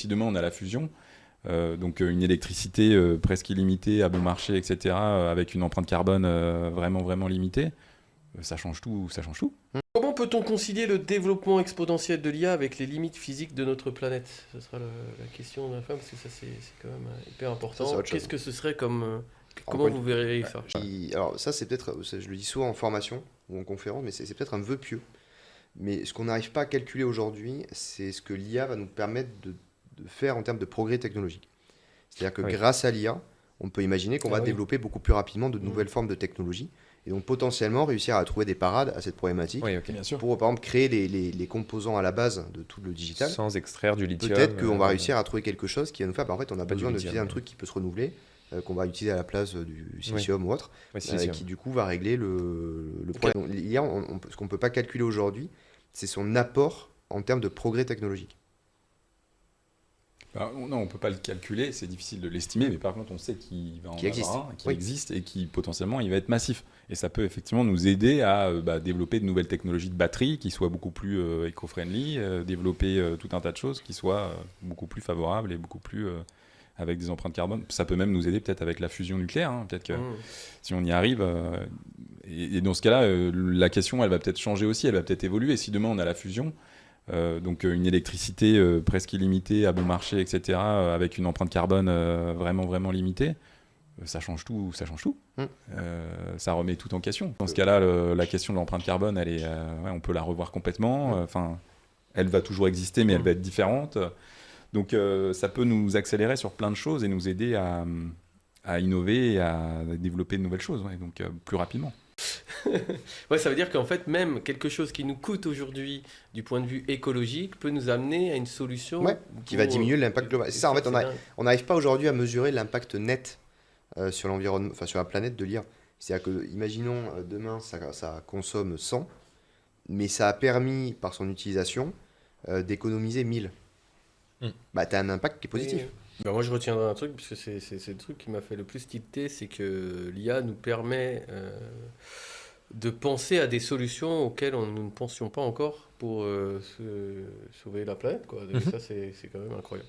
Si demain on a la fusion, donc une électricité presque illimitée à bon marché, etc., avec une empreinte carbone vraiment, vraiment limitée, ça change tout, ça change tout. Comment peut-on concilier le développement exponentiel de l'IA avec les limites physiques de notre planète? Ce sera la question de la fin, parce que ça c'est quand même hyper Ça, c'est important. autre chose. Qu'est-ce que ce serait comme... comment Encore vous une- verriez ça? Alors ça, c'est peut-être, je le dis souvent en formation ou en conférence, mais c'est peut-être un vœu pieux. Mais ce qu'on n'arrive pas à calculer aujourd'hui, c'est ce que l'IA va nous permettre de faire en termes de progrès technologique. C'est-à-dire que Oui. grâce à l'IA, on peut imaginer qu'on Ah va oui. développer beaucoup plus rapidement de Mm. nouvelles formes de technologies et donc potentiellement réussir à trouver des parades à cette problématique Oui, ok. Bien sûr. pour par exemple créer les composants à la base de tout le digital. Sans extraire du lithium. Peut-être qu'on va réussir à trouver quelque chose qui va nous faire. Bah, en fait, on a Pas du besoin lithium, d'utiliser un mais- truc qui peut se renouveler, qu'on va utiliser à la place du silicium ou autre, Ouais, silicium. qui du coup va régler le problème. Donc, l'IA, ce qu'on ne peut pas calculer aujourd'hui, c'est son apport en termes de progrès technologique. Non, on ne peut pas le calculer, c'est difficile de l'estimer, mais par contre, on sait qu'il va en Qui existe. avoir un, qui Oui. existe et qui potentiellement il va être massif. Et ça peut effectivement nous aider à développer de nouvelles technologies de batterie qui soient beaucoup plus éco-friendly, développer tout un tas de choses qui soient beaucoup plus favorables et beaucoup plus avec des empreintes carbone. Ça peut même nous aider peut-être avec la fusion nucléaire. Peut-être que Mm. si on y arrive, et dans ce cas-là, la question, elle va peut-être changer aussi, elle va peut-être évoluer. Si demain on a la fusion, donc une électricité presque illimitée à bon marché, etc., avec une empreinte carbone vraiment, vraiment limitée, ça change tout, ça change tout. Mm. Ça remet tout en question. Dans ce cas-là, la question de l'empreinte carbone, elle est, on peut la revoir complètement. Enfin, elle va toujours exister, mais elle va être différente. Donc ça peut nous accélérer sur plein de choses et nous aider à innover et à développer de nouvelles choses, donc plus rapidement. Ouais, ça veut dire qu'en fait, même quelque chose qui nous coûte aujourd'hui du point de vue écologique peut nous amener à une solution Ouais, qui va pour- diminuer l'impact global. C'est ça, en fait, dingue. on n'arrive pas aujourd'hui à mesurer l'impact net sur l'environnement, enfin sur la planète de l'IA. C'est-à-dire que, imaginons, demain, ça consomme 100, mais ça a permis, par son utilisation, d'économiser 1000. Bah, tu as un impact qui est positif. Ben moi, je retiendrai un truc, parce que c'est le truc qui m'a fait le plus tilter, c'est que l'IA nous permet de penser à des solutions auxquelles nous ne pensions pas encore pour sauver la planète, quoi. Donc ça, c'est quand même incroyable.